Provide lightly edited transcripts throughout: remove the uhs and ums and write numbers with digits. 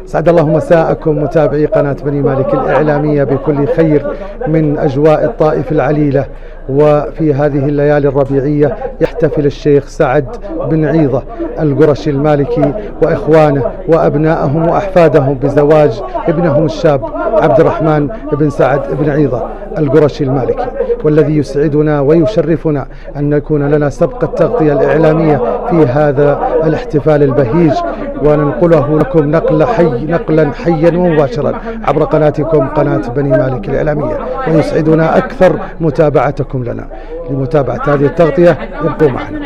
سعد الله مساءكم متابعي قناة بني مالك الإعلامية بكل خير من أجواء الطائف العليلة. وفي هذه الليالي الربيعية يحتفل الشيخ سعد بن عيضة القرشي المالكي وإخوانه وأبنائهم وأحفادهم بزواج ابنهم الشاب عبد الرحمن بن سعد بن عيضة القرشي المالكي، والذي يسعدنا ويشرفنا أن يكون لنا سبق التغطية الإعلامية في هذا الاحتفال البهيج، وننقله لكم نقلا حيا ومباشرا عبر قناتكم قناة بني مالك الإعلامية. ويسعدنا أكثر متابعتكم لنا. لمتابعة هذه التغطية ابقوا معنا.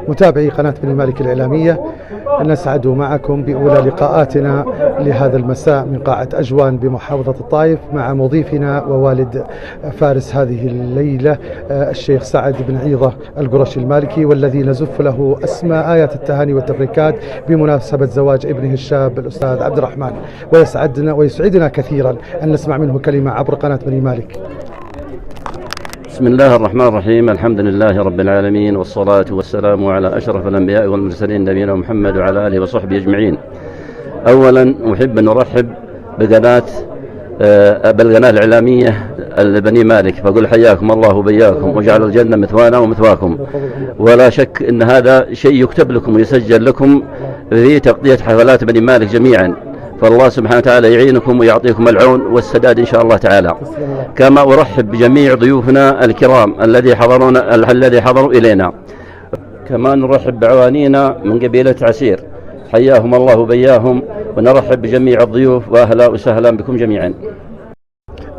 متابعي قناة بني مالك الإعلامية، نسعد معكم بأولى لقاءاتنا لهذا المساء من قاعة أجوان بمحافظة الطائف مع مضيفنا ووالد فارس هذه الليلة الشيخ سعد بن عيضة القرشي المالكي، والذي نزف له أسمى آيات التهاني والتبريكات بمناسبة زواج ابنه الشاب الأستاذ عبد الرحمن. ويسعدنا كثيرا أن نسمع منه كلمة عبر قناة بني مالك. بسم الله الرحمن الرحيم. الحمد لله رب العالمين، والصلاة والسلام على أشرف الأنبياء والمرسلين نبينا محمد وعلى آله وصحبه أجمعين. أولا أحب أن أرحب بالقناة الإعلامية بني مالك، فأقول حياكم الله وبياكم وجعل الجنة مثوانا ومثواكم. ولا شك أن هذا شيء يكتب لكم ويسجل لكم في تغطية حفلات بني مالك جميعا، فالله سبحانه وتعالى يعينكم ويعطيكم العون والسداد إن شاء الله تعالى. كما أرحب بجميع ضيوفنا الكرام الذي حضروا إلينا. كما نرحب بعوانينا من قبيلة عسير، حياهم الله وبياهم، ونرحب بجميع الضيوف وأهلا وسهلا بكم جميعا.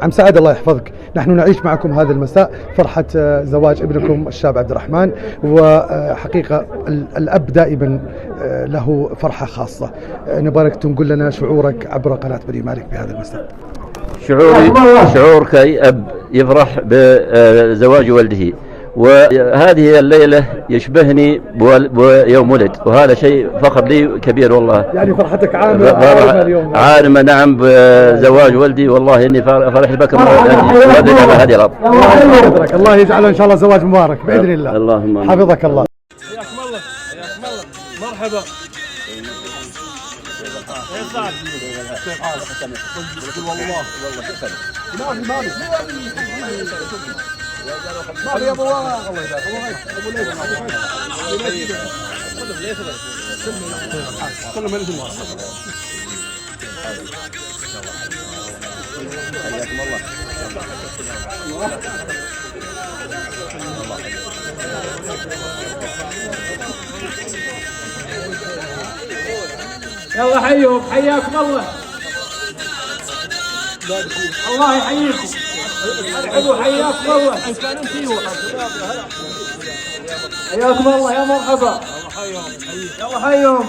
عم سعد الله يحفظك، نحن نعيش معكم هذا المساء فرحة زواج ابنكم الشاب عبد الرحمن، وحقيقة الأب دائما له فرحة خاصة. نبارك تنقل لنا شعورك عبر قناة بني مالك بهذا المساء. شعور كأي أب يفرح بزواج ولده، وهذه الليلة يشبهني بيوم ولد، وهذا شيء فخر لي كبير والله. يعني فرحتك عارمة اليوم. عارمة نعم بزواج ولدي، والله إني فرحت بك على هذه الأرض. الله يجعله إن شاء الله زواج مبارك بإذن الله. اللهم حفظك الله. حياكم الله، حياكم الله، مرحبا. مالي يا ابو الله يبارك ابو ليث كله ملك الله. حياكم الله. يلا حيوك حياكم الله. الله يحييكم. ارحبوا حياكم الله. حياكم الله يا مرحبا. يلا حيهم.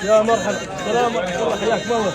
يا مرحبا. السلام عليكم. حياكم الله.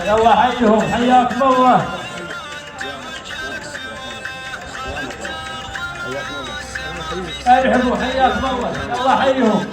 يلا حيهم حياكم الله. ارحبوا حياكم الله. يلا حيهم.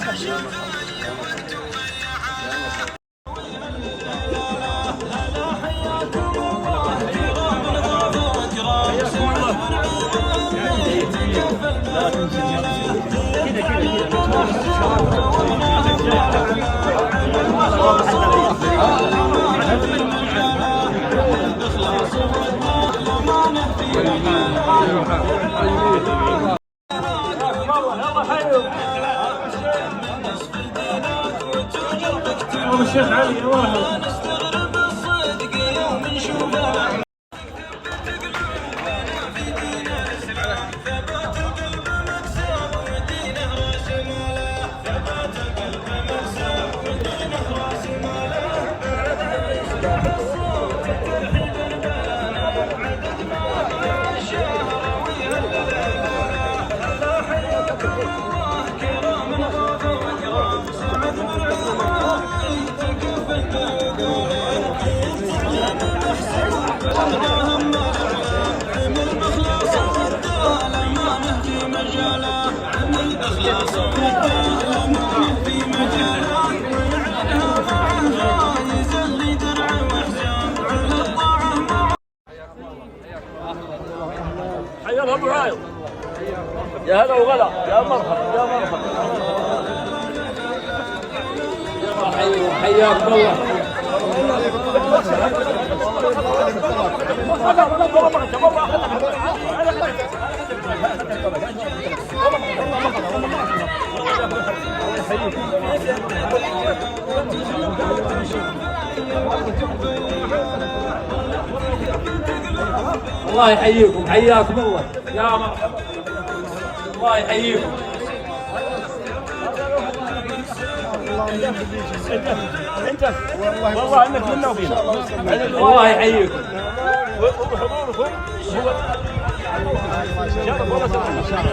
الشيخ علي واحد. حيا الله ابو عايض. يا هلا وغلا. يا مرحبا يا مرحبا. حياكم الله. الله يحييكم. حياكم الله. يا مرحبا. الله يحييكم. انت والله انك منا وفينا. الله يحييكم. وحضوركم هو شرف ولا شرف.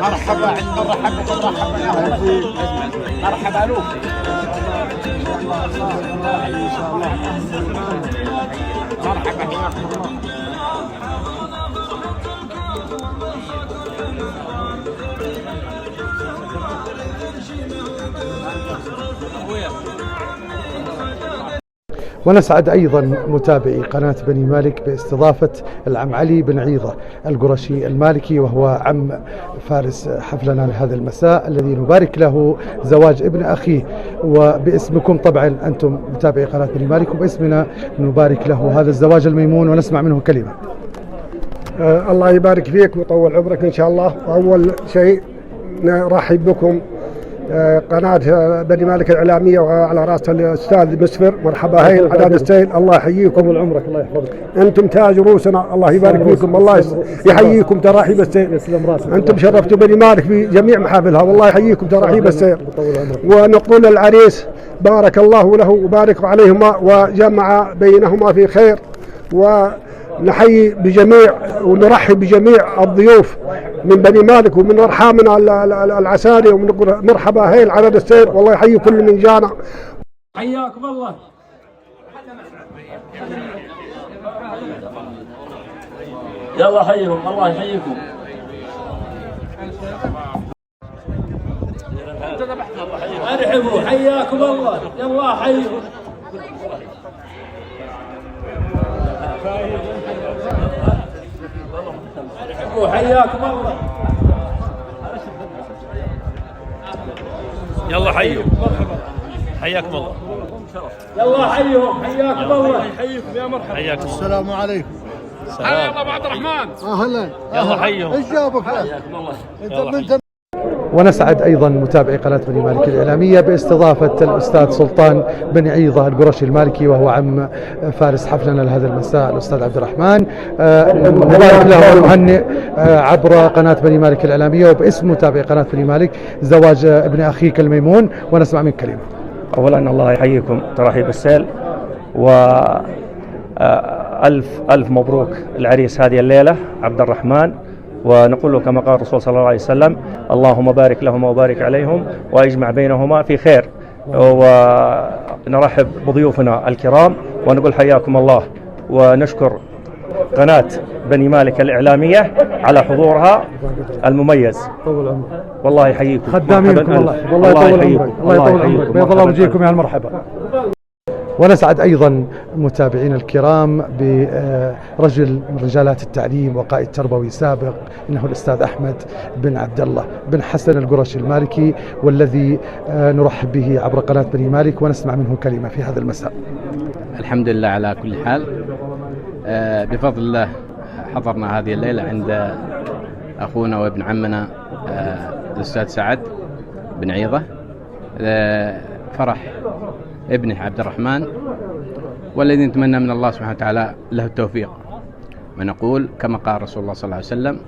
مرحبا مرحبا الوف. ونسعد أيضا متابعي قناة بني مالك باستضافة العم علي بن عيضة القرشي المالكي، وهو عم فارس حفلنا لهذا المساء الذي نبارك له زواج ابن أخيه. وباسمكم طبعا أنتم متابعي قناة بني مالك، وباسمنا نبارك له هذا الزواج الميمون ونسمع منه كلمة. الله يبارك فيك ويطول عمرك إن شاء الله. وأول شيء نرحب بكم قناة بني مالك الإعلامية وعلى رأس الأستاذ مسفر. مرحبا هين عداد السيل. الله يحييكم. طول عمرك. الله يحفظك. أنتم تاج رؤوسنا. الله يبارك فيكم. الله يحييكم. تراحيب السيل. أنتم شرفتوا بني مالك في جميع محافلها. والله يحييكم. تراحيب السيل. ونقول للعريس بارك الله له وبارك عليهما وجمع بينهما في خير. ونحيي بجميع ونرحب بجميع الضيوف من بني مالك ومن أرحامنا العساري، ونقول مرحبا هيل عدد السير. والله يحيي كل من جانا. حياكم الله. يلا حيهم. الله يحييكم. ارحبوا. حياكم الله. يلا حيهم. ارحبوا. حياكم الله. يلا حيهم. حياكم الله. يلا حيهم. حياكم الله. يحييكم يا مرحبا. حياكم. السلام عليكم. هلا يا ابو عبد الرحمن. اهلا. يلا حيهم. ايش جابك؟ حياكم الله. انت ونسعد أيضا متابعي قناة بني مالك الإعلامية باستضافة الأستاذ سلطان بن عيضة القرشي المالكي، وهو عم فارس حفلنا لهذا المساء الأستاذ عبد الرحمن. نبارك له ونهنئ عبر قناة بني مالك الإعلامية وباسم متابعي قناة بني مالك زواج ابن أخيك الميمون، ونسمع منك كلمة. أولا الله يحييكم ترحيب السيل، ألف مبروك العريس هذه الليلة عبد الرحمن، ونقول له كما قال الرسول صلى الله عليه وسلم: اللهم بارك لهما وبارك عليهم ويجمع بينهما في خير. ونرحب بضيوفنا الكرام ونقول حياكم الله، ونشكر قناة بني مالك الإعلامية على حضورها المميز. والله يحييكم، خدامينكم الله يطول عمرك، الله يطول عمرك، بيض الله وجهكم يا المرحبا. ونسعد أيضا متابعينا الكرام برجل من رجالات التعليم وقائد تربوي سابق، إنه الأستاذ أحمد بن عبد الله بن حسن القرشي المالكي، والذي نرحب به عبر قناة بني مالك ونسمع منه كلمة في هذا المساء. الحمد لله على كل حال. بفضل الله حضرنا هذه الليلة عند أخونا وابن عمنا الأستاذ سعد بن عيضة، فرح ابنه عبد الرحمن، والذي نتمنى من الله سبحانه وتعالى له التوفيق، ونقول كما قال رسول الله صلى الله عليه وسلم: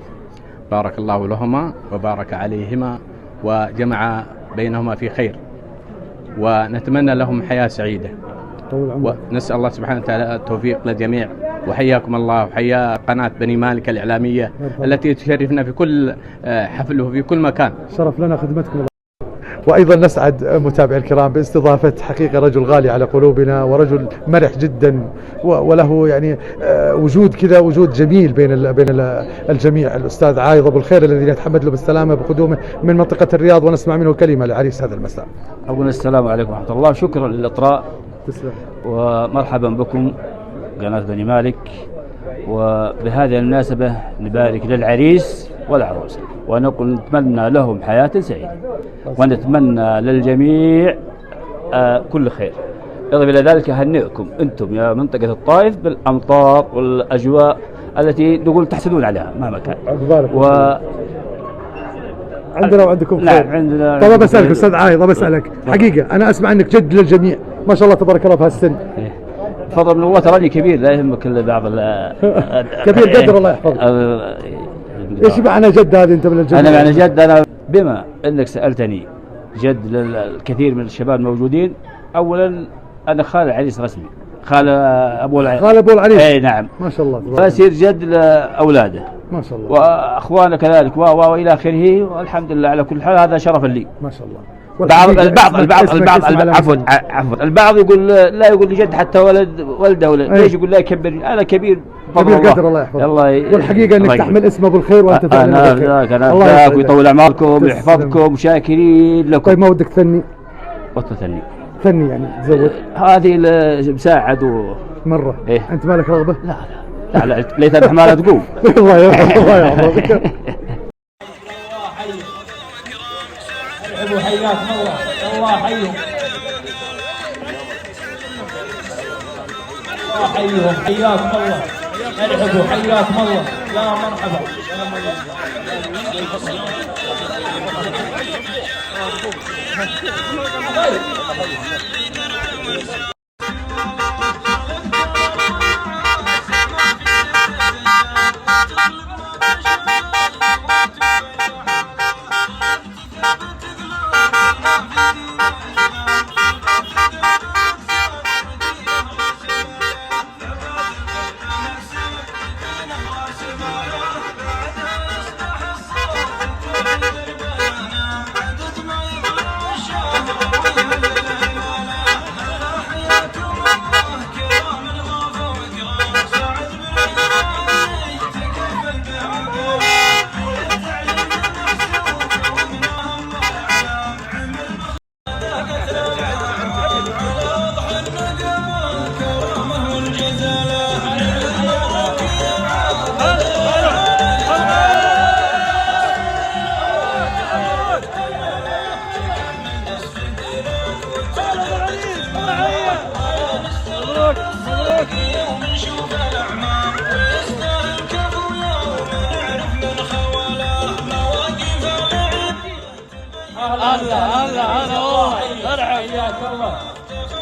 بارك الله لهما وبارك عليهما وجمع بينهما في خير، ونتمنى لهم حياة سعيدة، ونسأل الله سبحانه وتعالى التوفيق للجميع. وحياكم الله وحيا قناة بني مالك الإعلامية التي تشرفنا في كل حفل وفي كل مكان. شرف لنا خدمتكم. وأيضا نسعد متابعي الكرام باستضافة حقيقة رجل غالي على قلوبنا ورجل مرح جدا، وله يعني وجود كذا، وجود جميل بين الجميع، الأستاذ عايض أبو الخير الذي نتحمد له بالسلامة بقدومه من منطقة الرياض، ونسمع منه كلمة لعريس هذا المساء. أقول السلام عليكم ورحمة الله، شكرا للإطراء. تسلم. ومرحبا بكم قناة بني مالك. وبهذه المناسبة نبارك للعريس والعروس، ونقول نتمنى لهم حياة سعيدة، ونتمنى للجميع كل خير. إضافة إلى ذلك أهنئكم أنتم يا منطقة الطائف بالأمطار والأجواء التي نقول تحسدون عليها مهما كان. عندنا وعندكم خير. نعم عندنا. طب بسألك أستاذ عايض، بسألك حقيقة، أنا أسمع أنك جد للجميع ما شاء الله تبارك الله في هالسن. فضل من الله، تراني كبير لا يهمك إلا بعض كبير قدر الله يحفظك. ايش معنى جد هذه انت من الجد؟ انا معنى جد، انا بما انك سالتني جد للكثير من الشباب الموجودين، اولا انا خال العريس رسمي، خال ابو العريس. اي نعم ما شاء الله، فاصير جد لاولاده ما شاء الله، واخوانه كذلك والى اخره، والحمد لله على كل حال، هذا شرفا لي ما شاء الله. البعض يقول لا، يقول لي جد حتى ولده ليش يقول لا يكبر؟ انا كبير كبير قدر الله يحفظك. والحقيقه انك تحمل اسم ابو الخير وانت فعلا بالخير. انا افداك ويطول اعماركم ويحفظكم، شاكرين لكم. طيب ما ودك تثني؟ ثني يعني تزود هذه مساعد مره. إيه؟ انت مالك رغبه؟ لا ليت الحمالة تقوم. الله يحفظك الله يحفظك. حياكم الله، الله يحييهم، الله يحييهم، حياكم الله، ارحبوا، حياكم الله، يا مرحبا.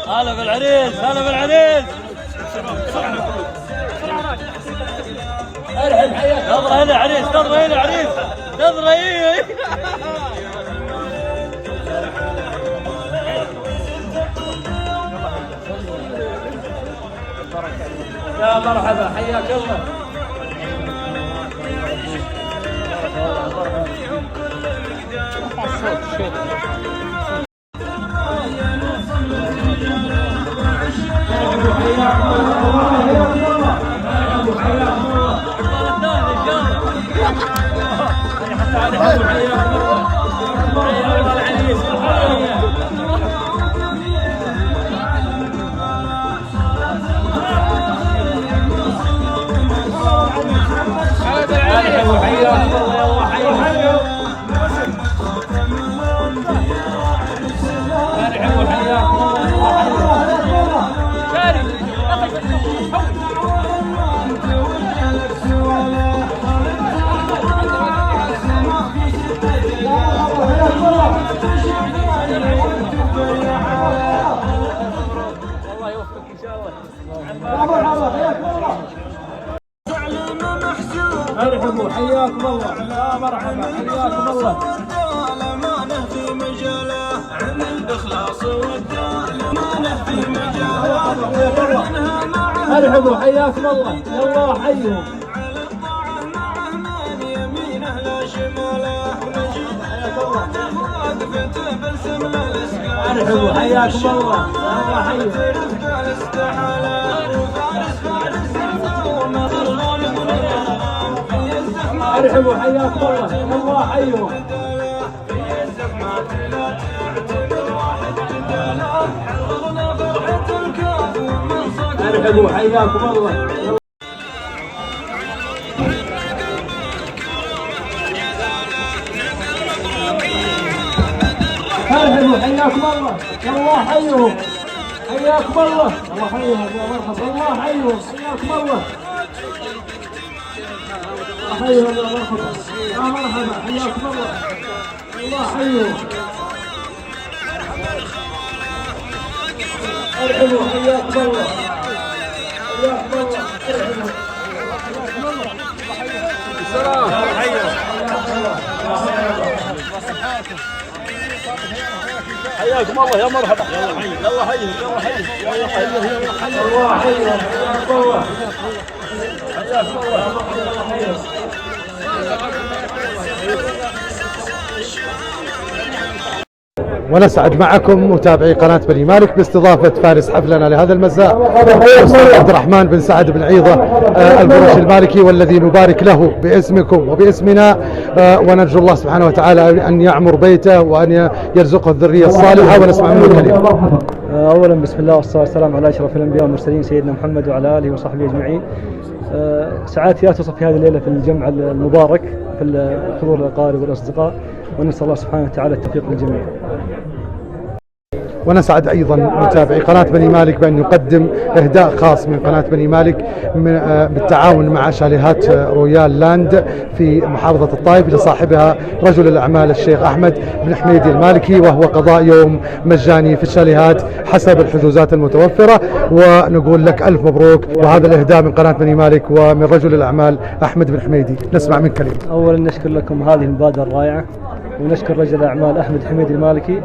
هلا بالعريس، هلا بالعريس. نظرة هنا عريس، نظرة هنا عريس، نظرة هي. يا مرحبا حياك الله. ارحبوا حياكم الله. يا مرحبا حياكم الله. ما في مجاله عن الاخلاص والدالة في مجاله. ارحبوا حياكم الله. يلا حيهم. ارحبوا حياكم الله. يلا حيهم. ارحبوا حياكم الله. الله حيهم. ارحبوا حياكم الله. ارحبوا حياكم الله. الله حيهم. حياكم الله. الله حيهم. يا مرحبا. الله حيهم. حياكم الله. حيهم يا مرحبا. يا مرحبا حياكم الله. الله حيهم. ارحبوا حياكم الله. حياكم الله. ارحبوا. السلام. حياكم الله. يا مرحبا. يلا حيهم. يلا حيهم. يلا حيهم. الله حيهم. حياكم الله. حياكم الله. ونسعد معكم متابعي قناة بني مالك باستضافة فارس حفلنا لهذا المساء الأستاذ عبد الرحمن بن سعد بن عيضة البرش المالكي، والذي نبارك له باسمكم وباسمنا، ونرجو الله سبحانه وتعالى أن يعمر بيته وأن يرزقه الذرية الصالحة. ونسمع منه الكلمة. أولا بسم الله والصلاة والسلام على أشرف الأنبياء والمرسلين سيدنا محمد وعلى آله وصحبه أجمعين. سعادتي لا توصف في هذه الليلة في الجمع المبارك في حضور الأقارب والأصدقاء، ونسأل الله سبحانه وتعالى التوفيق للجميع. ونسعد أيضا متابعي قناة بني مالك بأن نقدم إهداء خاص من قناة بني مالك بالتعاون مع شاليهات رويال لاند في محافظة الطائف لصاحبها رجل الأعمال الشيخ أحمد بن حميدي المالكي، وهو قضاء يوم مجاني في الشاليهات حسب الحجوزات المتوفرة. ونقول لك ألف مبروك، وهذا الإهداء من قناة بني مالك ومن رجل الأعمال أحمد بن حميدي. نسمع من كلمة. أولا نشكر لكم هذه المبادرة الرائعة، ونشكر رجل الأعمال أحمد حميدي المالكي،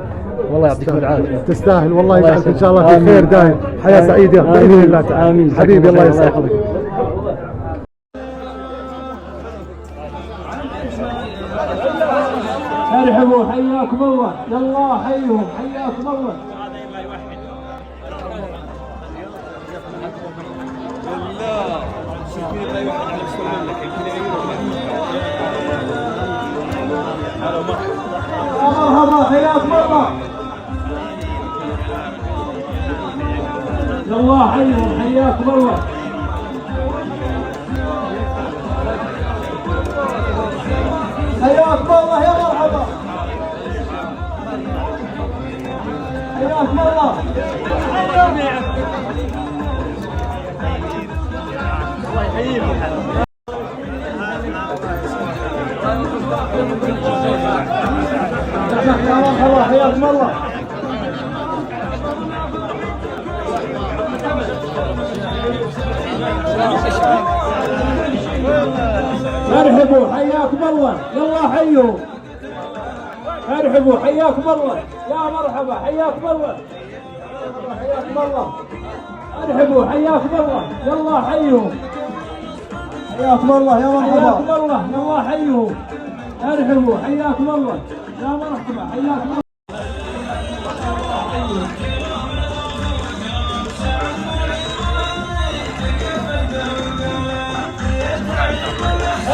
والله يعطيكم العافية. تستاهل والله، يجعلك إن شاء الله في خير دائم، حياة سعيدة بإذن الله تعالى. آمين. حبيبي الله يسعدك. ارحبوا حياكم الله. يلا حيهم. حياكم الله. مرحبا حياكم الله. يلا حيهم. حياكم الله. حياكم الله. يا مرحبا. حياكم الله. الله يحييكم. يا مرحبا. حياكم الله. ارحبوا حياكم الله. يلا حيوا. ارحبوا حياكم الله. يا مرحبا. حياكم الله. حياكم الله. ارحبوا حياكم الله يلا حيهم حياكم الله يا مرحبا حياكم الله يلا حيهم ارحبوا حياكم الله يا مرحبا حياكم الله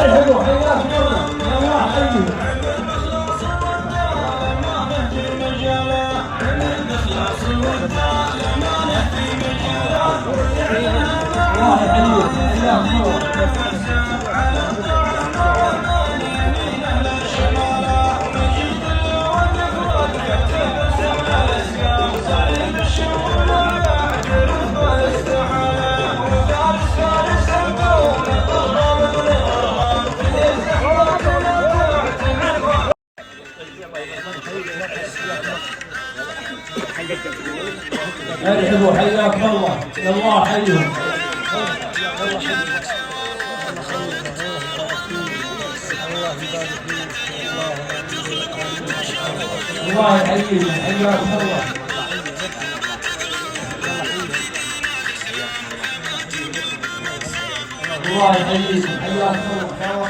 ارحبوا حياكم الله يلا حيهم ارحبوا حياكم الله يلا حيهم الله يحييكم حياكم الله الله يحييكم حياكم الله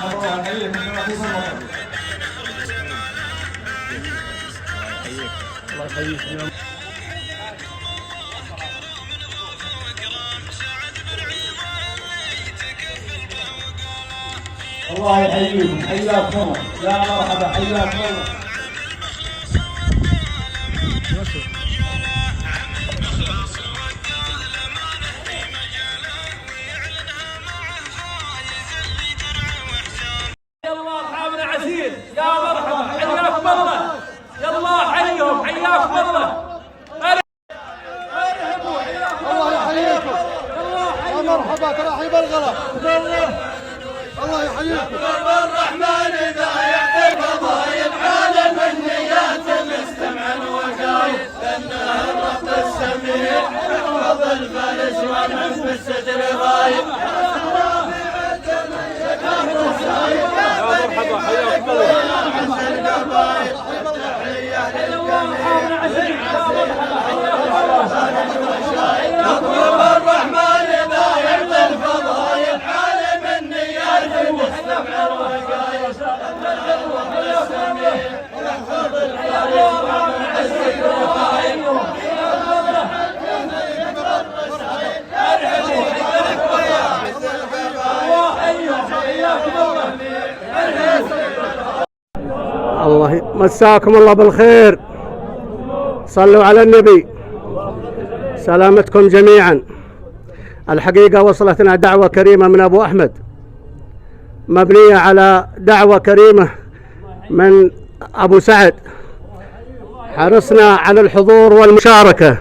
يحييكم الله يحييكم حياكم الله يا مرحبا حياكم الله يلا اصحابنا عسير يا مرحبا حياكم الله يلا حيهم حياكم الله الله يحييكم يا مرحبا ترحيب الغلا الله يحييكم الرحمن إذا يعطي الفضايل عالم النيات مستمعا وقايل لأنه الرب السميع يحفظ الفارس والعز بالستر غايب مرحبا حياكم الله الرحمن إذا يعطي الفضايل عالم النيات مستمع وقايل السميع يحفظ الفارس والعز الله مساكم الله بالخير. صلوا على النبي. سلامتكم جميعا. الحقيقة وصلتنا دعوة كريمة من أبو أحمد مبنية على دعوة كريمة من أبو سعد. حرصنا على الحضور والمشاركة،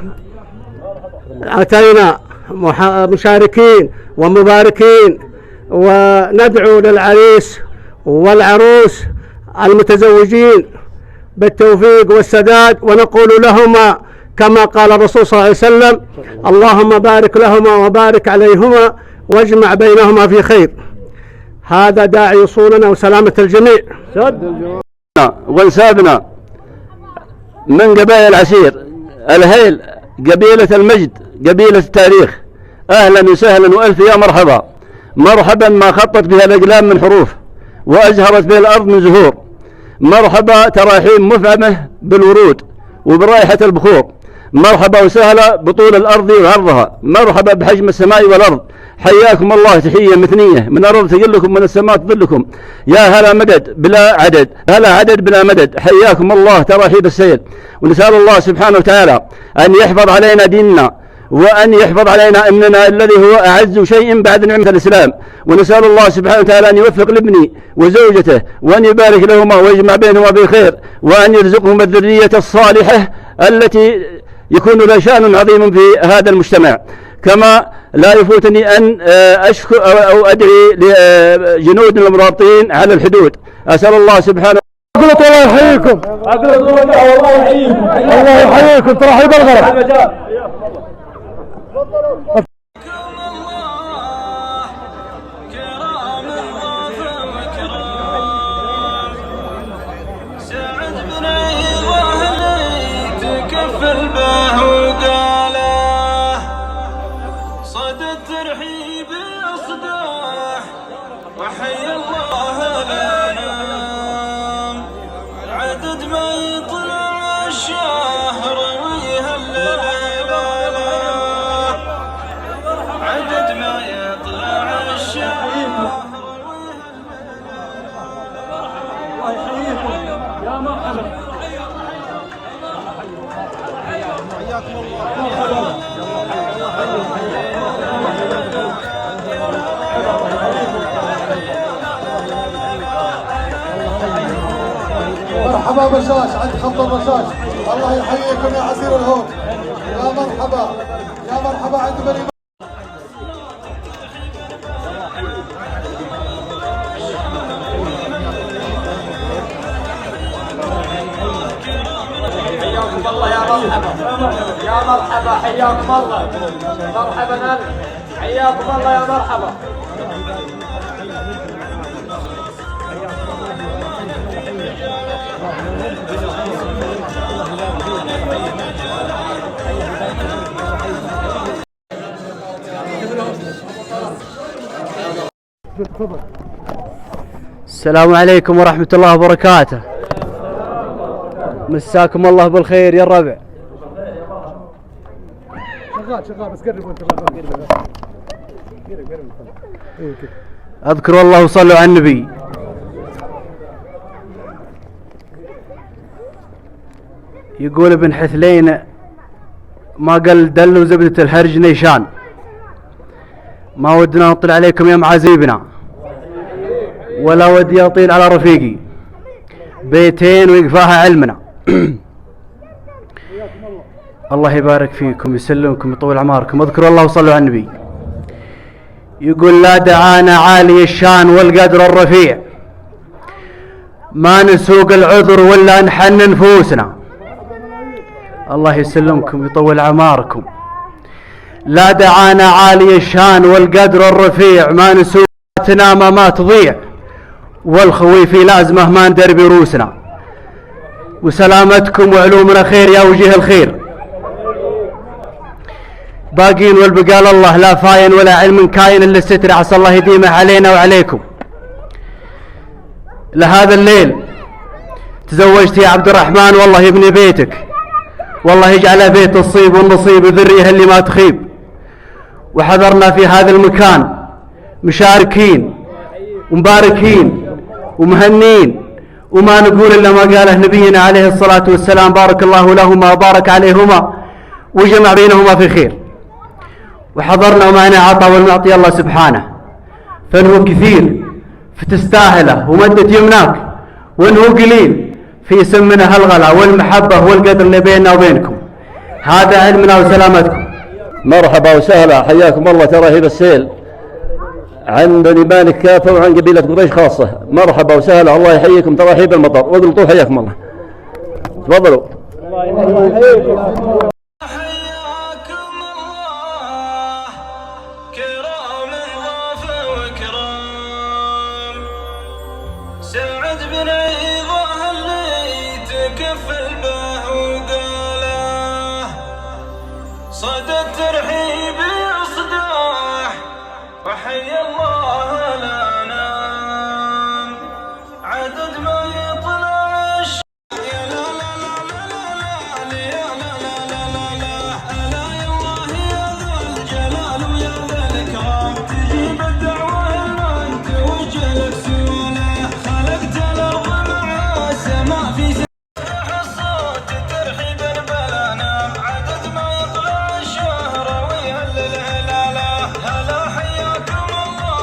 أتينا مشاركين ومباركين، وندعو للعريس والعروس المتزوجين بالتوفيق والسداد، ونقول لهما كما قال الرسول صلى الله عليه وسلم: اللهم بارك لهما وبارك عليهما واجمع بينهما في خير. هذا داعي وصولنا وسلامة الجميع. وانسابنا من قبائل عسير، الهيل، قبيلة المجد، قبيلة التاريخ، أهلا وسهلا وألف يا مرحبا. مرحبا ما خطت بها الأقلام من حروف وأزهرت بها الأرض من زهور. مرحبا تراحيم مفعمة بالورود وبرائحة البخور. مرحبا وسهلا بطول الأرض وعرضها. مرحبا بحجم السماء والأرض. حياكم الله تحية مثنية، من الأرض تقلكم من السماء تظلكم. يا هلا مدد بلا عدد، هلا عدد بلا مدد. حياكم الله تراحيب السيل. ونسأل الله سبحانه وتعالى أن يحفظ علينا ديننا، وأن يحفظ علينا أمننا الذي هو أعز شيء بعد نعمة الإسلام. ونسأل الله سبحانه وتعالى أن يوفق لابني وزوجته، وأن يبارك لهما ويجمع بينهما بخير، وأن يرزقهم الذرية الصالحة التي يكون لها شأن عظيم في هذا المجتمع. كما لا يفوتني أن أشكر أو أدعي لجنود المرابطين على الحدود. أسأل الله سبحانه الله يحييكم. الله يحييكم. الله يحييكم. ترحيب الغرب. ما يطلع الشهر ويهلل هلاله، عدد ما يطلع الشهر الله يحييكم يا مرحبا. حياكم الله. مرحبا بشاش عند خط الرشاش، الله يحييكم يا عسير الهون، يا مرحبا يا مرحبا عند بني. حياكم الله يا مرحبا يا مرحبا، حياكم الله، مرحبا، حياكم الله يا مرحبا. السلام عليكم ورحمة الله وبركاته. مساكم الله بالخير يا الربع. شغال بس قرب وانت اذكروا الله وصلوا على النبي. يقول ابن حثلين ما قال دل وزبدة الحرج نيشان، ما ودنا نطل عليكم يا معازيبنا، ولا ودي اطيل على رفيقي، بيتين ويقفاها علمنا. الله يبارك فيكم يسلمكم يطول اعماركم. اذكروا الله وصلوا على النبي. يقول لا دعانا عالي الشان والقدر الرفيع، ما نسوق العذر ولا نحن نفوسنا. الله يسلمكم يطول اعماركم. لا دعانا عالي الشان والقدر الرفيع، ما نسوق تنام ما تضيع، والخوي في لازمه ما ندري بروسنا. وسلامتكم وعلومنا خير يا وجيه الخير. باقين والبقال الله لا فاين ولا علم كاين الا الستر، عسى الله يديمه علينا وعليكم. لهذا الليل تزوجت يا عبد الرحمن، والله يبني بيتك، والله يجعله بيت الصيب والنصيب وذريه اللي ما تخيب. وحضرنا في هذا المكان مشاركين ومباركين ومهنين، وما نقول الا ما قاله نبينا عليه الصلاة والسلام: بارك الله لهما وبارك عليهما وجمع بينهما في خير. وحضرنا ومعنا عطاء والمعطي الله سبحانه، فانه كثير فتستاهله ومدت يمناك، وانه قليل في سمنا هالغلا والمحبة والقدر اللي بيننا وبينكم. هذا علمنا وسلامتكم. مرحبا وسهلا، حياكم الله. ترهيب السيل عن بني مالك كافة وعن قبيلة قريش خاصة. مرحبا وسهلا، الله يحييكم ترحيب المطر. واقلطوا حياكم الله، تفضلوا. سعد بن عيضة اللي تكفل به وقاله، صدى الترحيب يصدح وحي الله لا نام، عدد ما يطلع يا لا لا لا لا لا يا لا لا لا لا لا يا الله يا ذا الجلال ويا ذا الإكرام، تجيب الدعوة ما انت وجهك سوله، خلقت الأرض مع السماء في الصوت ترحيب بلا نام، عدد ما يطلع الشهر ويهلل هلاله، هلا حياكم الله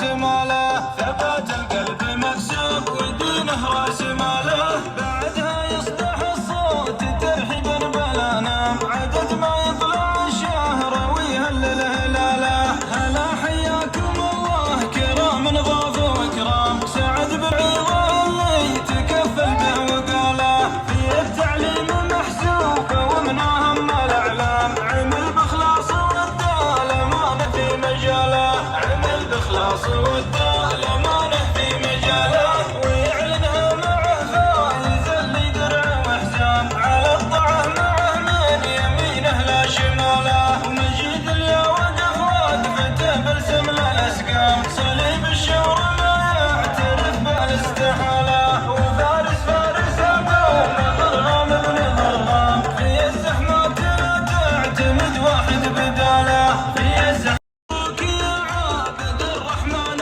راس ماله ثبات القلب مكسب ودينه راس ماله بعدها يصدح الصوت ترحيبا بلا نام عدد ما يطلع الشهر ويهلل هلاله هلا حياكم الله كرام ضافوا وكرام سعد بالعظام اللي يتكفل به وقاله في التعليم محسوب ومن اهم الاعلام عمل بخلاص والدال ما في مجاله عمل بخلاص والدال ما في مجاله ويعلنها مع فايز اللي درع وحزام على الطعام معه من يمينه لا شماله ومجيد اللي وقف وقفته برسم للاسقام صليب الشور ما يعترف بالاستحاله وفارس فارس ابوه ضرغام ابن ضرغام في الزحمات لا تعتمد واحد بداله في الزحمات يا عابد الرحمن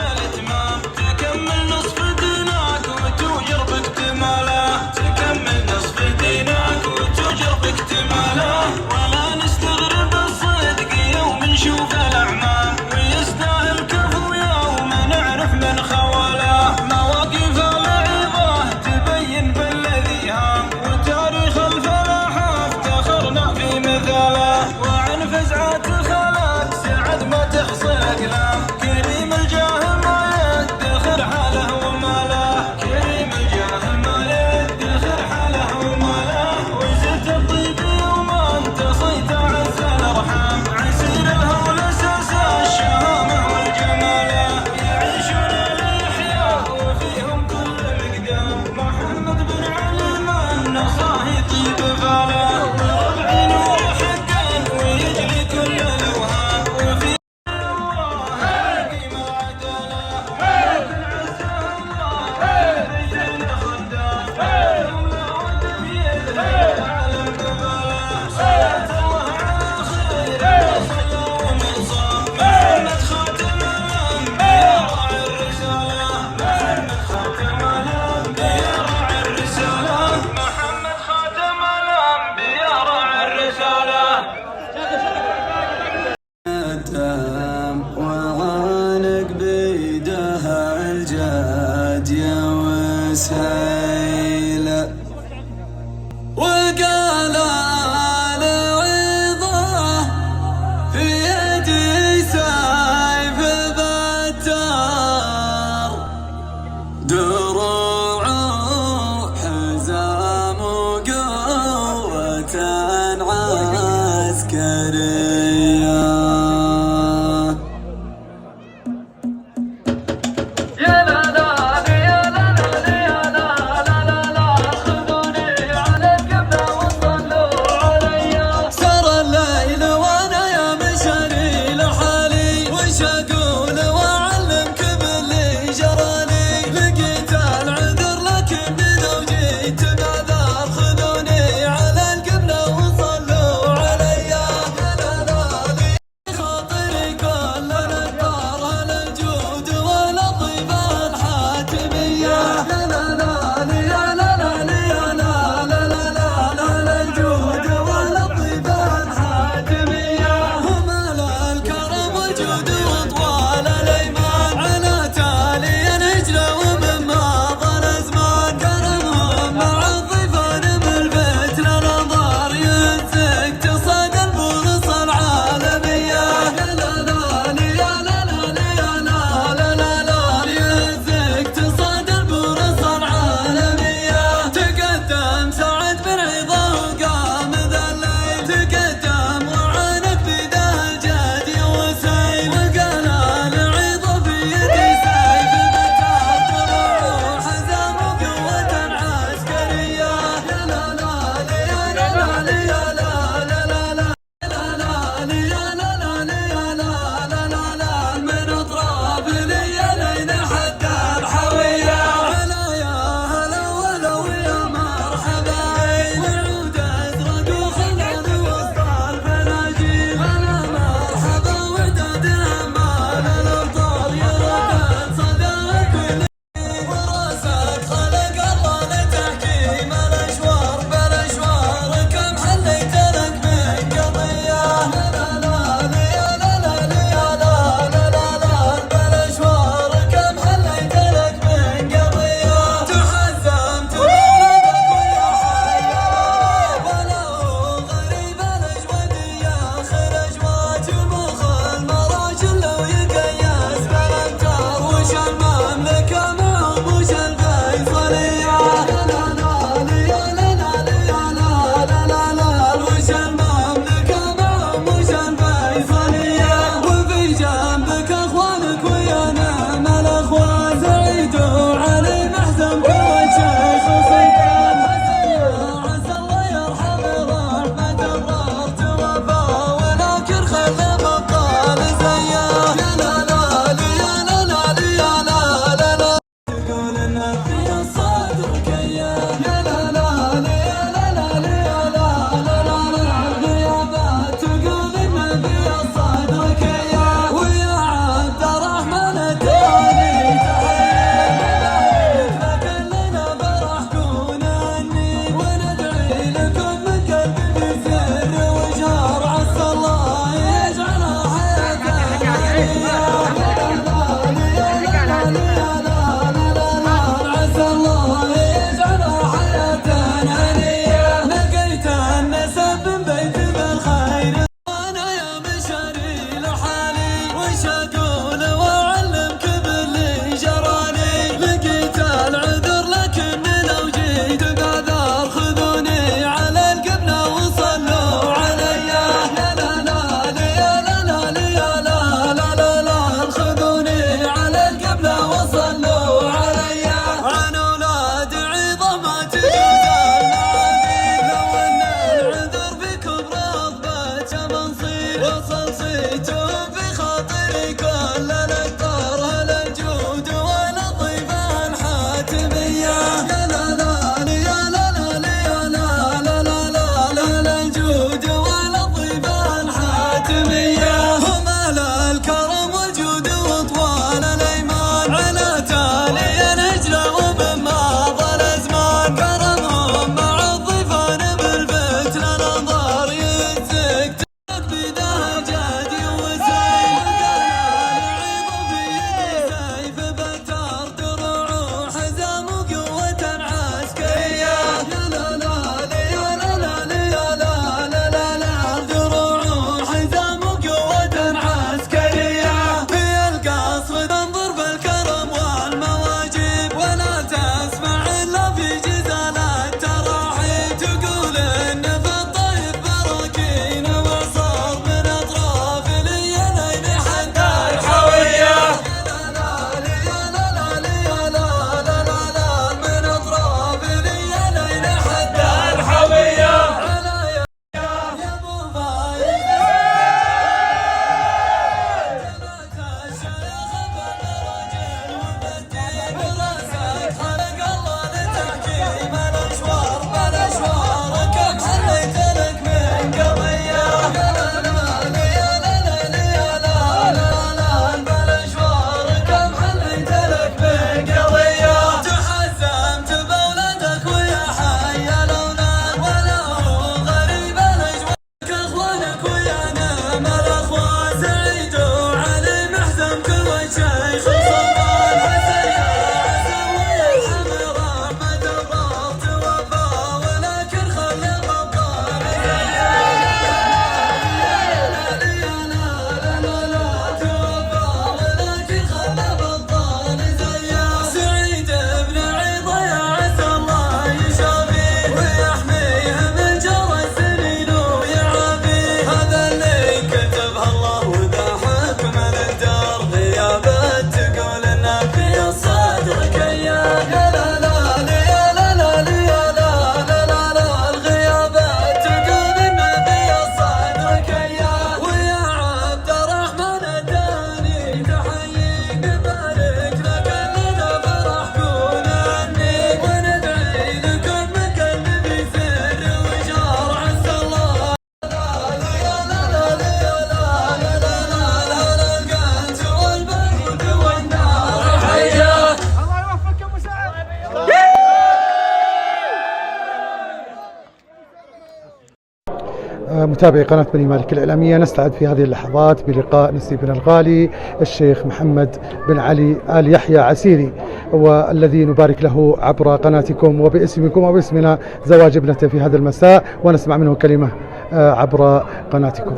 متابعي قناة بني مالك الإعلامية، نستعد في هذه اللحظات بلقاء نسيبنا الغالي الشيخ محمد بن علي آل يحيى عسيري، والذي نبارك له عبر قناتكم وباسمكم وباسمنا زواج ابنته في هذا المساء، ونسمع منه كلمة عبر قناتكم.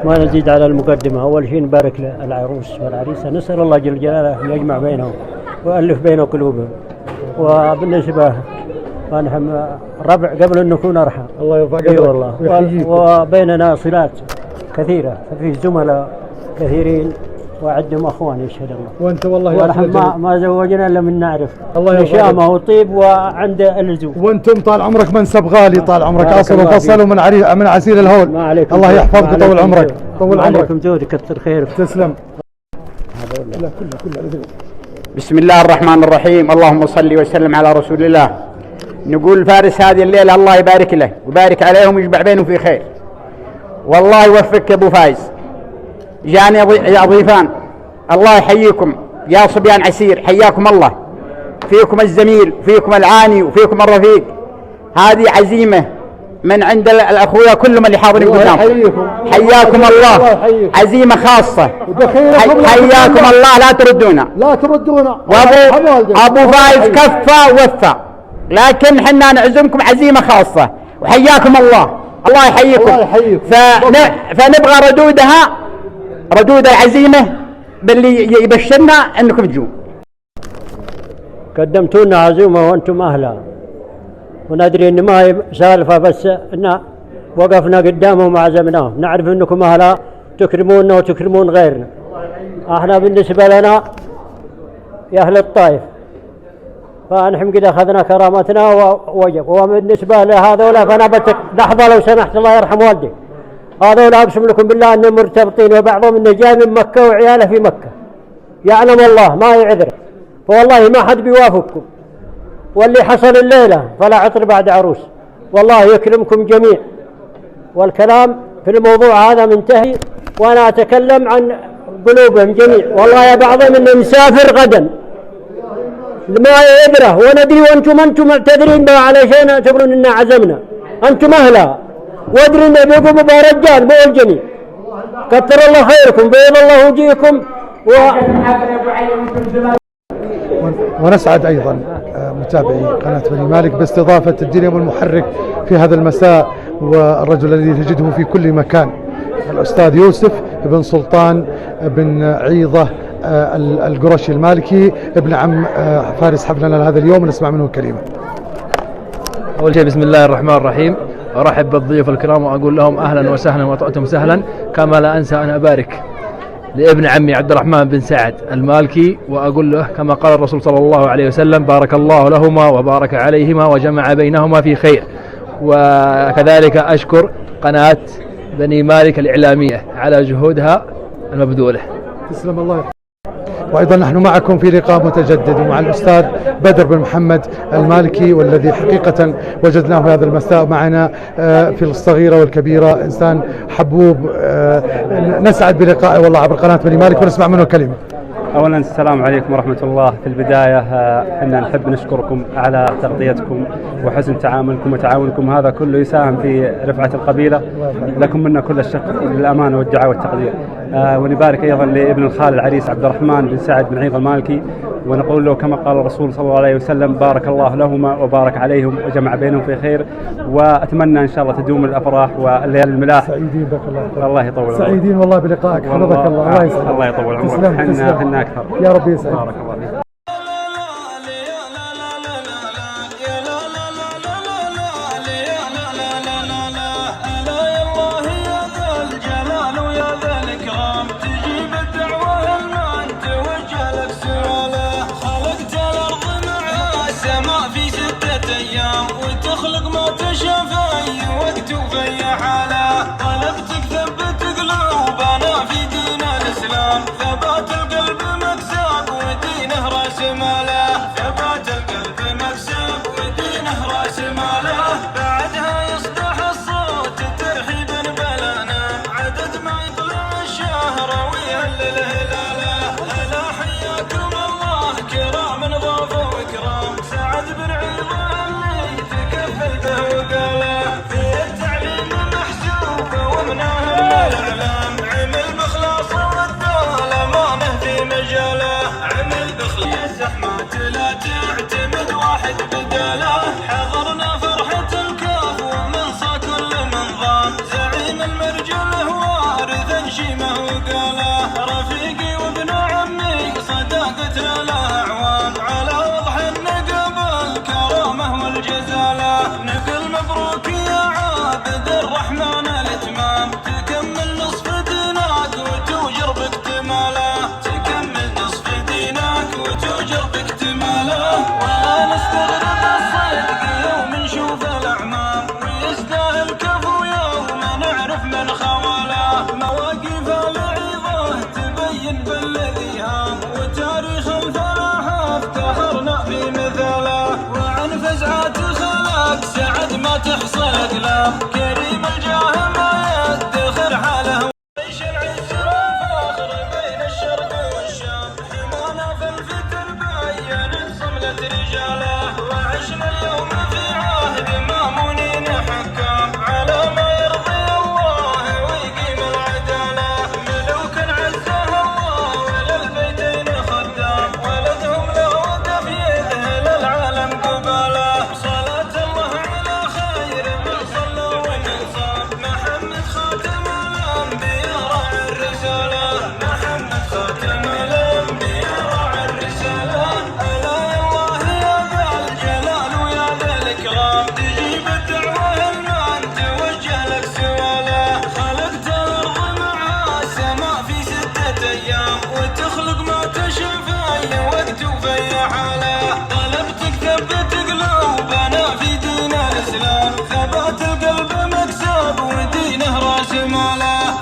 ما نزيد على المقدمة. أول شيء نبارك للعروس والعريسة، نسأل الله جل جلاله أن يجمع بينهم ويؤلف بين قلوبهم. وبالنسبة ونحن ربع قبل أن نكون أرحم. الله يرضى عليك. والله وبيننا صلات كثيرة، ففي زملاء كثيرين وعندهم أخوان يشهد الله. وأنت والله ونحن ما زوجنا إلا من نعرف نشامة وطيب وعند اللزوم. وأنتم طال عمرك منسب غالي، طال عمرك أصل وفصل ومن عسير الهول. الله يحفظك ويطول عمرك. طول عمرك. عليكم جود، كثر خيرك. تسلم. بسم الله الرحمن الرحيم. اللهم صل وسلم على رسول الله. نقول فارس هذه الليلة الله يبارك له ويبارك عليهم ويجمع بينهم في خير. والله يوفقك يا ابو فايز. جاني يا ضيفان، الله يحييكم يا صبيان عسير، حياكم الله. فيكم الزميل وفيكم العاني وفيكم الرفيق. هذه عزيمة من عند الأخويا كلهم اللي حاضرين قدامكم. حياكم الله. عزيمة خاصة. حياكم الله. لا تردونا. أبو فايز كفى ووفى، لكن حنا نعزمكم عزيمة خاصة وحياكم الله. الله يحييكم. فنبغى ردود العزيمة باللي يبشرنا انكم تجوا. قدمتونا عزومة وانتم اهلا، وندري ان ما هي سالفة، بس ان وقفنا قدامهم وعزمناهم. نعرف انكم اهلا تكرموننا وتكرمون غيرنا. احنا بالنسبة لنا يا اهل الطائف فنحن قد اخذنا كرامتنا ووجب. وبالنسبه لهذولا فانا لحظه لو سمحت، الله يرحم والديك، هذولا اقسم لكم بالله انهم مرتبطين، وبعضهم انه جاي من مكه وعياله في مكه، يعلم الله ما يعذره، فوالله ما حد بيوافقكم. واللي حصل الليله فلا عطر بعد عروس، والله يكرمكم جميع. والكلام في الموضوع هذا منتهي، وانا اتكلم عن قلوبهم جميع. والله يا بعضهم انه مسافر غدا ما يدره، وندري وانتم معتذرين بها علشان تقولون إننا عزمنا. أنتم أهلا، وادري إنه بيقوموا برجال مو الجميع. كثر الله خيركم، بيض الله وجيهكم. ونسعد أيضا متابعي قناة بني مالك باستضافة الدينامو المحرك في هذا المساء، والرجل الذي تجده في كل مكان، الأستاذ يوسف بن سلطان بن عيضة القرشي المالكي، ابن عم فارس حفلنا لهذا اليوم، نسمع منه كلمة. أول شيء بسم الله الرحمن الرحيم، أرحب بالضيوف الكرام وأقول لهم أهلا وسهلا وطأتم سهلا. كما لا أنسى أن أبارك لابن عمي عبد الرحمن بن سعد المالكي، وأقول له كما قال الرسول صلى الله عليه وسلم: بارك الله لهما وبارك عليهما وجمع بينهما في خير. وكذلك أشكر قناة بني مالك الإعلامية على جهودها المبذولة. تسلم الله. وأيضا نحن معكم في لقاء متجدد مع الأستاذ بدر بن محمد المالكي، والذي حقيقة وجدناه هذا المساء معنا في الصغيرة والكبيرة، إنسان حبوب. نسعد بلقائه والله عبر قناة بني مالك، ونسمع منه كلمة. أولا السلام عليكم ورحمة الله. في البداية حنا نحب نشكركم على تغطيتكم وحسن تعاملكم وتعاونكم، هذا كله يساهم في رفعة القبيلة. لكم منا كل الشكر للأمانة والدعاء والتقدير. ونبارك أيضا لابن الخال العريس عبد الرحمن بن سعد بن عيض المالكي، ونقول له كما قال الرسول صلى الله عليه وسلم: بارك الله لهما وبارك عليهم وجمع بينهم في خير. وأتمنى إن شاء الله تدوم الأفراح والليالي الملاح. سعيدين بك الله. الله يطول عمرك. سعيدين والله بلقائك، حفظك الله. الله يسعدك. الله يطول عمرك. حنا أكثر. يا رب يسعدك. بارك الله فيك. ثبات القلب مكسب ودينه راس ماله، ثبات القلب مكسب ودينه راس ماله. بعدها يصدح الصوت ترحيبا بلانا، عدد ما يطلع الشهر ويهلل هلاله. هلا حياكم الله كرام ضافوا وكرام، سعد بن عيضة اللي تكفل به وقاله. صداقة الأعوام على وضح النقب الكرامة والجزالة نقل مبروك يا عابد الرحمن الإتمام تكمل نصف دينك وتوجر باكتماله تكمل نصف دينك وتوجر باكتماله ونستغرب الصدق يوم نشوف الأعمام ويزداد الكفو يوم نعرف من خواله مواقف العظة تبين بالذي هام وتاريخ الفلاح افتخرنا في مثاله وعن فزعات خلق سعد ما تحصل أقلام كريم الجاه ما يدخر حاله عيش العز والفخر بين الشرق والشام حمانا في الفتن بين صملة رجاله وعشنا اليوم في عهد مامونين حكام على ما يرضي الله ويقيم العدالة ملوك عزها الله وللبيتين خدام ولدهم له دف يذهل العالم قباله صلاة الله على خير من صلى ومن صام محمد خاتم الأنبياء راعي الرسالة محمد خاتم الأنبياء راعي الرسالة ألا يا الله يا ذا الجلال ويا ذا الإكرام تجيب الدعوة المن توجه لك سواله خلقت الأرض مع السماء في 6 أيام وتخلق ما تشاء في أي وقت وفي أي حالة طلبتك ثبت قلوبنا في دين الإسلام ثبات القلب مكسب ودينه راس ماله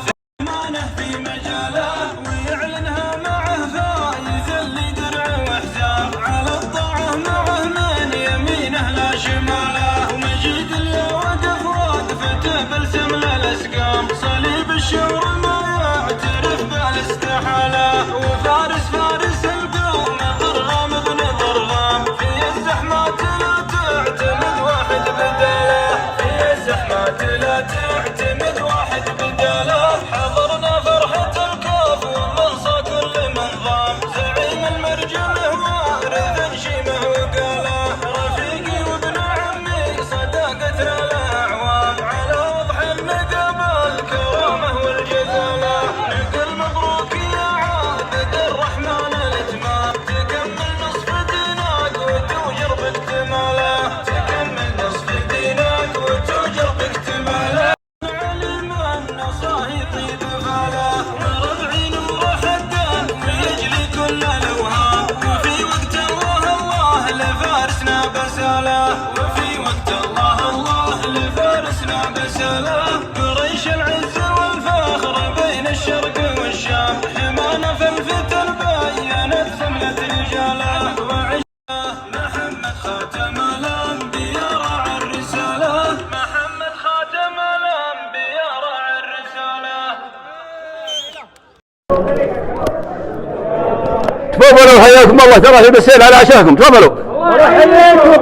إيمانه في مجاله ويعلنها معه فايز اللي درع وحزام على الطاعة معه من يمينه لا شماله ومجيد اللي وقف وقفته بلسم للأسقام صليب الشور ما يعترف بالاستحالة وفارس فارس القوم ضرغام ابن ضرغام في الزحمات لا تعتمد واحد بداله في الزحمات لا تعتمد واحد بداله حضرنا فرحة الكاف ومنصى كل منظام زعيم المرجم وارث شيمه وقاله رفيقي وابن عمي صداقة الأعوام على وضح النقب الكرامة والجزالة نقل مبروك يا عابد الرحمن الإتمام تكمل نصف دينك وتوجر باكتماله تكمل نصف دينك وتوجر باكتماله علم أن صاهي بفاله وربعي نور حدا ويجلي كل الأوهام وفي وقت الله لفارسنا بساله وفي وقت الله لفارسنا بساله قريش العز والفخر بين الشرق والشام حمانا في الفتن بينت سملة رجاله وعشنا محمد خاتم الأنبياء راعي الرسالة محمد خاتم الأنبياء راعي الرسالة تفضلوا حياكم الله ترى في بالسيل على عشاكم تفضلوا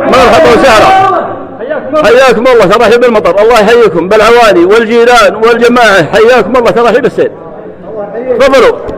مرحبا وسهلا حياكم الله ترحيب بالمطر الله يحييكم بالعوالي والجيران والجماعة حياكم الله ترحيب بالسيل تفضلوا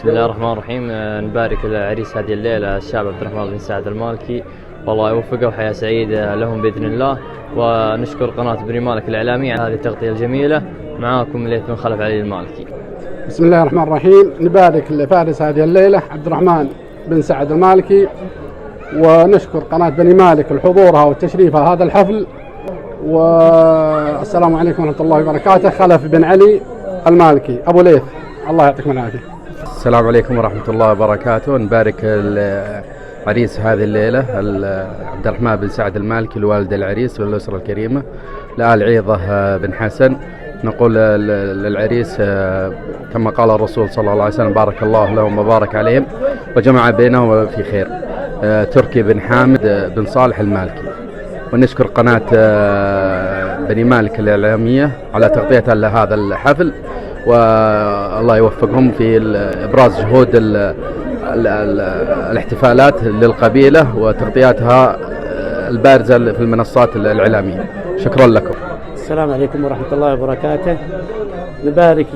بسم الله الرحمن الرحيم. نبارك للعريس هذه الليلة الشاب عبد الرحمن بن سعد المالكي، والله يوفقه وحياة سعيدة لهم بإذن الله. ونشكر قناة بني مالك الإعلامية على هذه التغطية الجميلة. معاكم ليث بن خلف علي المالكي. بسم الله الرحمن الرحيم. نبارك لفارس هذه الليلة عبد الرحمن بن سعد المالكي، ونشكر قناة بني مالك لحضورها وتشريفها هذا الحفل. والسلام عليكم ورحمة الله وبركاته. خلف بن علي المالكي أبو ليث، الله يعطيكم العافية. السلام عليكم ورحمة الله وبركاته. نبارك العريس هذه الليلة عبد الرحمن بن سعد المالكي لوالد العريس والأسرة الكريمة، لآل عيضة بن حسن. نقول للعريس كما قال الرسول صلى الله عليه وسلم: بارك الله لهم وبارك عليهم وجمع بينهم في خير. تركي بن حامد بن صالح المالكي. ونشكر قناة بني مالك الإعلامية على تغطيتها لهذا الحفل، والله يوفقهم في إبراز جهود الاحتفالات للقبيلة وتغطياتها البارزة في المنصات الإعلامية. شكرا لكم. السلام عليكم ورحمة الله وبركاته. نبارك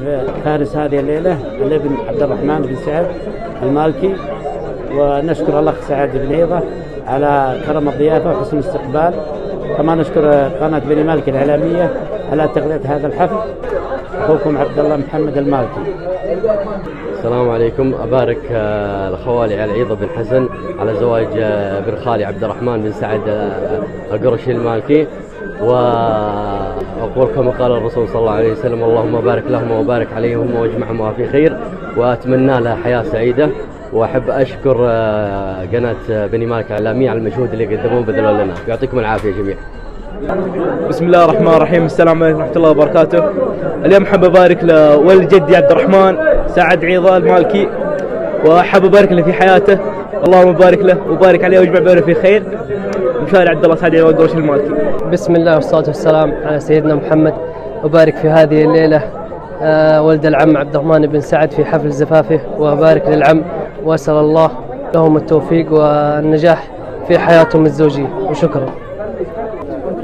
فارس هذه الليلة الابن عبد الرحمن بن سعد المالكي، ونشكر الأخ سعد بن عيضة على كرم الضيافة وحسن الاستقبال. كما نشكر قناة بني مالك الإعلامية على تغطية هذا الحفل. أخوكم عبد الله محمد المالكي. السلام عليكم. أبارك الخوالي على عيضة بن حسن على زواج بن خالي عبد الرحمن بن سعد القرشي المالكي، وأقول كما قال الرسول صلى الله عليه وسلم: اللهم بارك لهم وبارك عليهم واجمعهم في خير. وأتمنى لها حياة سعيدة. وأحب أشكر قناة بني مالك الإعلامية على المجهود اللي قدموه بذلوا لنا. يعطيكم العافية جميعا. بسم الله الرحمن الرحيم. السلام عليكم ورحمة الله وبركاته. اليوم حاب أبارك لولد جدي عبد الرحمن سعد عيضة المالكي، وحاب أبارك له في حياته. اللهم بارك له وبارك عليه واجمع بينه في خير. مشاري عبد الله سعد عيضة القرشي المالكي. بسم الله والصلاة والسلام على سيدنا محمد. أبارك في هذه الليلة ولد العم عبد الرحمن بن سعد في حفل زفافه، وأبارك للعم وأسأل الله لهم التوفيق والنجاح في حياتهم الزوجية، وشكرا.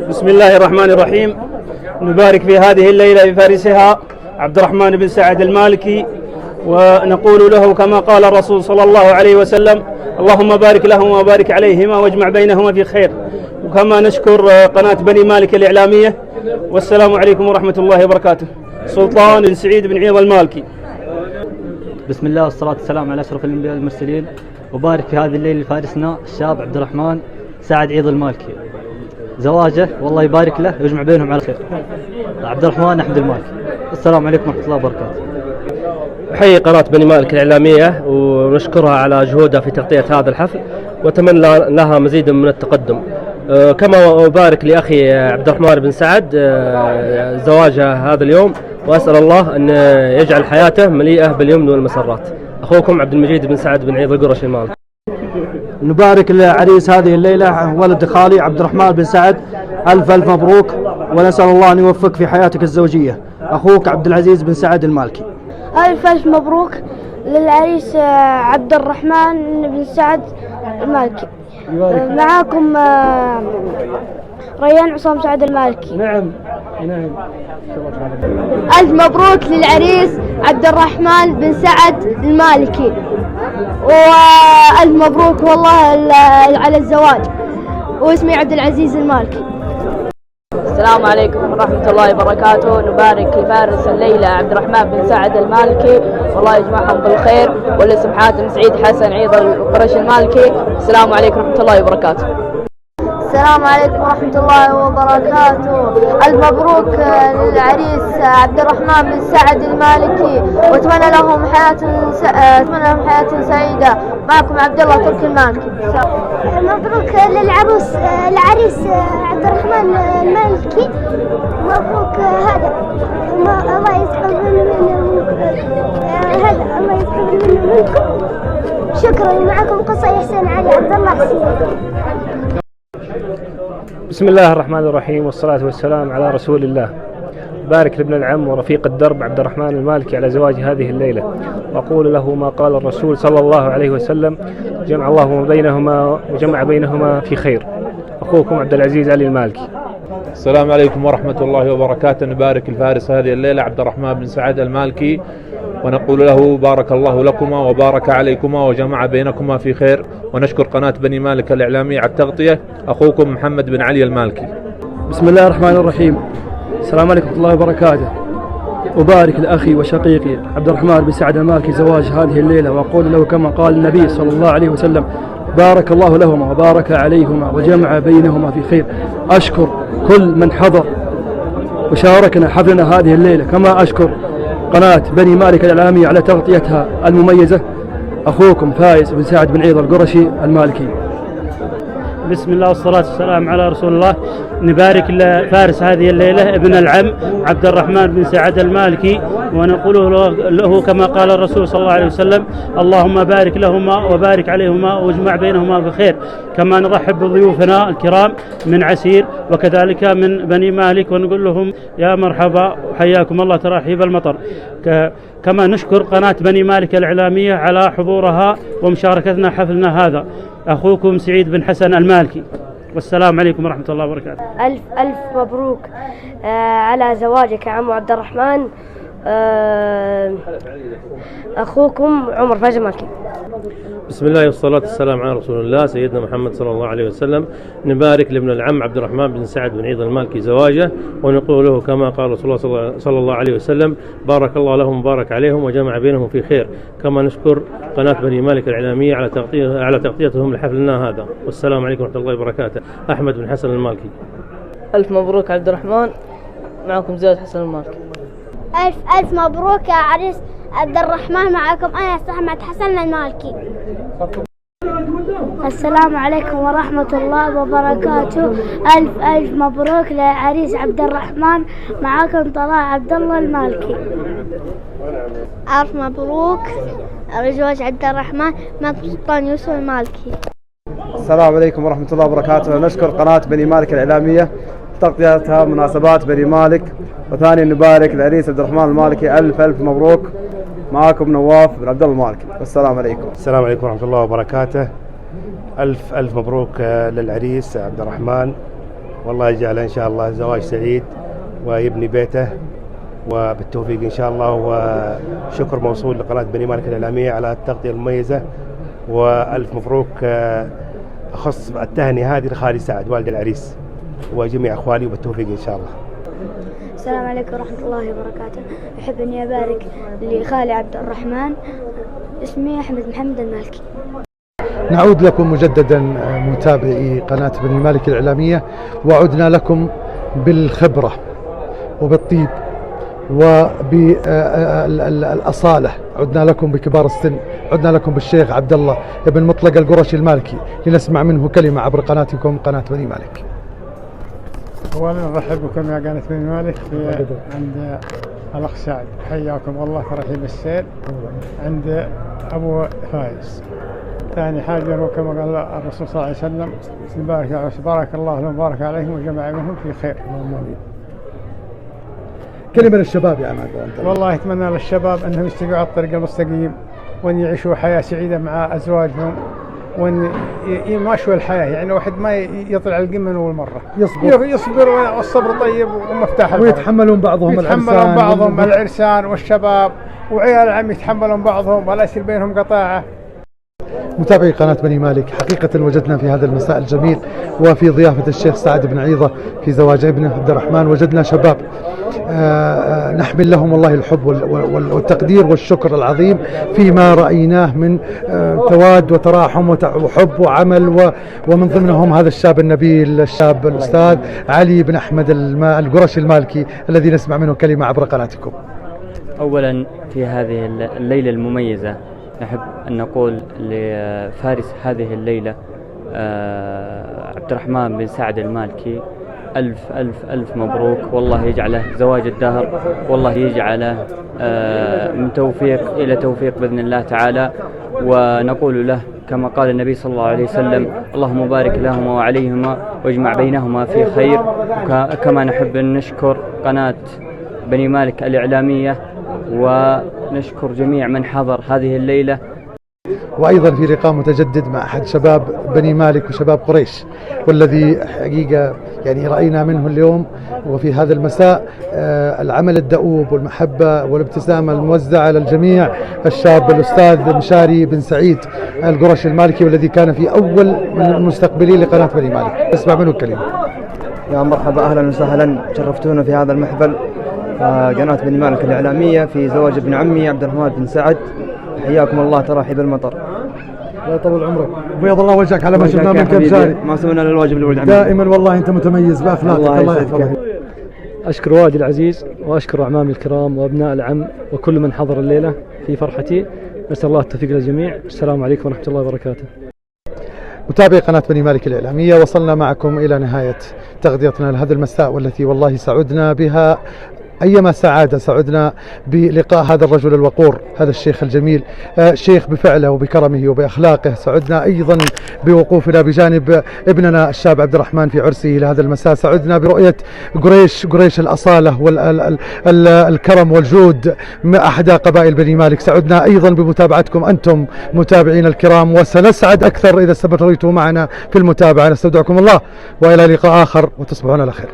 بسم الله الرحمن الرحيم. نبارك في هذه الليلة بفارسها عبد الرحمن بن سعد المالكي، ونقول له كما قال الرسول صلى الله عليه وسلم: اللهم بارك لهم وبارك عليهما واجمع بينهما في خير. وكما نشكر قناة بني مالك الإعلامية. والسلام عليكم ورحمة الله وبركاته. سلطان بن سعيد بن عيض المالكي. بسم الله والصلاة والسلام على أشرف الأنبياء والمرسلين. وبارك في هذه الليلة لفارسنا الشاب عبد الرحمن سعد عيض المالكي، زواجه والله يبارك له ويجمع بينهم على خير. عبد الرحمن أحمد المالكي. السلام عليكم ورحمة الله وبركاته. أحيي قناة بني مالك الإعلامية ونشكرها على جهودها في تغطية هذا الحفل، وأتمنى لها مزيد من التقدم. كما أبارك لأخي عبد الرحمن بن سعد زواجه هذا اليوم، وأسأل الله أن يجعل حياته مليئة باليمن والمسرات. أخوكم عبد المجيد بن سعد بن عيض القرشي المالكي. نبارك لعريس هذه الليلة ولد خالي عبد الرحمن بن سعد، ألف ألف مبروك، ونسأل الله أن يوفقك في حياتك الزوجية. أخوك عبد العزيز بن سعد المالكي. ألف ألف مبروك للعريس عبد الرحمن بن سعد المالكي. معاكم ريان عصام سعد المالكي. نعم. ألف مبروك للعريس عبد الرحمن بن سعد المالكي، وألف مبروك والله على الزواج. واسمي عبد العزيز المالكي. السلام عليكم ورحمة الله وبركاته. نبارك لفارس الليلة عبد الرحمن بن سعد المالكي، والله يجمعهم بالخير، والاسم حاتم سعيد حسن عيض القرشي المالكي. السلام عليكم ورحمة الله وبركاته. السلام عليكم ورحمة الله وبركاته. ألف مبروك للعريس عبد الرحمن بن سعد المالكي، وأتمنى لهم حياة سعيدة. معكم عبد الله تركي المالكي. مبروك العريس عبد الرحمن المالكي. مبروك هذا الله يتقبل منكم. شكرا. معكم قصي حسين علي عبد الله حسين. بسم الله الرحمن الرحيم، والصلاة والسلام على رسول الله. بارك لابن العم ورفيق الدرب عبد الرحمن المالكي على زواج هذه الليلة، وأقول له ما قال الرسول صلى الله عليه وسلم: جمع الله بينهما وجمع بينهما في خير. أخوكم عبد العزيز علي المالكي. السلام عليكم ورحمة الله وبركاته. نبارك الفارس هذه الليلة عبد الرحمن بن سعد المالكي، ونقول له بارك الله لكما وبارك عليكما وجمع بينكما في خير. ونشكر قناة بني مالك الإعلامية على التغطية. أخوكم محمد بن علي المالكي. بسم الله الرحمن الرحيم. السلام عليكم ورحمة الله وبركاته. أبارك لأخي وشقيقي عبد الرحمن بن سعد المالكي زواج هذه الليلة، وأقول له كما قال النبي صلى الله عليه وسلم: بارك الله لهما وبارك عليهما وجمع بينهما في خير. أشكر كل من حضر وشاركنا حفلنا هذه الليلة، كما أشكر قناة بني مالك الإعلامية على تغطيتها المميزة. أخوكم فايز بن سعد بن عيض القرشي المالكي. بسم الله والصلاة والسلام على رسول الله. نبارك لفارس هذه الليلة ابن العم عبد الرحمن بن سعد المالكي، ونقول له كما قال الرسول صلى الله عليه وسلم: اللهم بارك لهما وبارك عليهما واجمع بينهما بخير. كما نرحب بضيوفنا الكرام من عسير وكذلك من بني مالك، ونقول لهم يا مرحبا وحياكم الله ترحيب المطر. كما نشكر قناة بني مالك الإعلامية على حضورها ومشاركتنا حفلنا هذا. أخوكم سعيد بن حسن المالكي، والسلام عليكم ورحمة الله وبركاته. ألف مبروك على زواجك يا عمو عبد الرحمن. أخوكم عمر فايز المالكي. بسم الله والصلاة والسلام على رسول الله سيدنا محمد صلى الله عليه وسلم. نبارك لابن العم عبد الرحمن بن سعد بن عيض المالكي زواجه، ونقول له كما قال رسول الله صلى الله عليه وسلم: بارك الله لهم وبارك عليهم وجمع بينهم في خير. كما نشكر قناة بني مالك الإعلامية على تغطيتهم لحفلنا هذا. والسلام عليكم ورحمة الله وبركاته. أحمد بن حسن المالكي. ألف مبروك عبد الرحمن، معكم زياد حسن المالكي. ألف مبروك يا عريس عبد الرحمن، معكم أنا أحمد حسن المالكي. السلام عليكم ورحمة الله وبركاته. ألف مبروك لعريس عبد الرحمن، معكم طلال عبد الله المالكي. ألف مبروك لزواج عبد الرحمن، معكم سلطان يوسف المالكي. السلام عليكم ورحمة الله وبركاته. نشكر قناة بني مالك الإعلامية تغطيتها مناسبات بني مالك. وثاني نبارك لعريس عبد الرحمن المالكي ألف مبروك. معكم نواف بن عبد الله المالكي، والسلام عليكم. السلام عليكم ورحمة الله وبركاته. ألف مبروك للعريس عبد الرحمن، والله يجعله إن شاء الله زواج سعيد ويبني بيته وبالتوفيق إن شاء الله. وشكر موصول لقناة بني مالك الإعلامية على التغطية المميزة، وألف مبروك. أخص التهنئة هذه لخالي سعد والد العريس وجميع أخوالي، وبالتوفيق إن شاء الله. السلام عليكم ورحمة الله وبركاته. أحب أني أبارك لخالي عبد الرحمن، اسمي أحمد محمد المالكي. نعود لكم مجددا متابعي قناة بني مالك الإعلامية، وعدنا لكم بالخبرة وبالطيب وبالأصالة. عدنا لكم بكبار السن، عدنا لكم بالشيخ عبد الله بن مطلق القرشي المالكي، لنسمع منه كلمة عبر قناتكم قناة بني مالك. أولا نرحب بكم يا قناة بني مالك عند الأخ سعد، حياكم الله ترحيب السير عند أبو فايز. ثاني حاجة كما قال الرسول صلى الله عليه وسلم: بارك الله لهم وبارك عليهم وجمع منهم في خير. كلمة للشباب يا عماد. والله أتمنى للشباب أنهم يستقيموا على الطريق المستقيم، وأن يعيشوا حياة سعيدة مع أزواجهم، وأن يماشوا الحياة. يعني واحد ما يطلع القمة من أول مرة، يصبر، والصبر طيب ومفتاح الفرج. ويتحملون بعضهم العرسان والشباب وعيال العم يتحملون بعضهم، ولا يصير بينهم قطاعة. متابعي قناة بني مالك، حقيقة وجدنا في هذا المساء الجميل وفي ضيافة الشيخ سعد بن عيضة في زواج ابنه عبد الرحمن، وجدنا شباب نحمل لهم والله الحب والتقدير والشكر العظيم فيما رأيناه من تواد وتراحم وحب وعمل، ومن ضمنهم هذا الشاب النبيل، الشاب الأستاذ علي بن أحمد القرشي المالكي، الذي نسمع منه كلمة عبر قناتكم. أولا في هذه الليلة المميزة نحب أن نقول لفارس هذه الليلة عبد الرحمن بن سعد المالكي ألف مبروك، والله يجعله زواج الدهر، والله يجعله من توفيق إلى توفيق بإذن الله تعالى. ونقول له كما قال النبي صلى الله عليه وسلم: اللهم بارك لهما وعليهما واجمع بينهما في خير. كما نحب أن نشكر قناة بني مالك الإعلامية، ونشكر جميع من حضر هذه الليلة. وأيضا في لقاء متجدد مع أحد شباب بني مالك وشباب قريش، والذي حقيقة يعني رأينا منه اليوم وفي هذا المساء العمل الدؤوب والمحبة والابتسامة الموزعة على الجميع. الشاب الأستاذ مشاري بن سعيد القرشي المالكي، والذي كان في أول من المستقبلين لقناة بني مالك. اسمع منه الكلمة. يا مرحبا، أهلا وسهلا، شرفتونا في هذا المحفل قناة بني مالك الإعلامية في زواج ابن عمي عبد الرحمن بن سعد. حياكم الله ترحيب المطر. الله يطول عمرك، بيض الله وجهك على ما شفناه منك مشاري. ما سوينا للواجب لولد عمي. دائما والله أنت متميز بأخلاقك، الله يحفظك. أشكر والدي العزيز وأشكر أعمامي الكرام وأبناء العم وكل من حضر الليلة في فرحتي. نسأل الله التوفيق للجميع. السلام عليكم ورحمة الله وبركاته. متابعي قناة بني مالك الإعلامية، وصلنا معكم إلى نهاية تغطيتنا لهذا المساء، والتي والله سعدنا بها أيما سعادة. سعدنا بلقاء هذا الرجل الوقور، هذا الشيخ الجميل، شيخ بفعله وبكرمه وبأخلاقه. سعدنا أيضا بوقوفنا بجانب ابننا الشاب عبد الرحمن في عرسه لهذا المساء. سعدنا برؤية قريش الأصالة والكرم والجود أحد قبائل بني مالك. سعدنا أيضا بمتابعتكم أنتم متابعين الكرام، وسنسعد أكثر إذا استمريتوا معنا في المتابعة. نستودعكم الله وإلى لقاء آخر، وتصبحون على خير.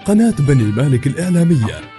قناة بني مالك الإعلامية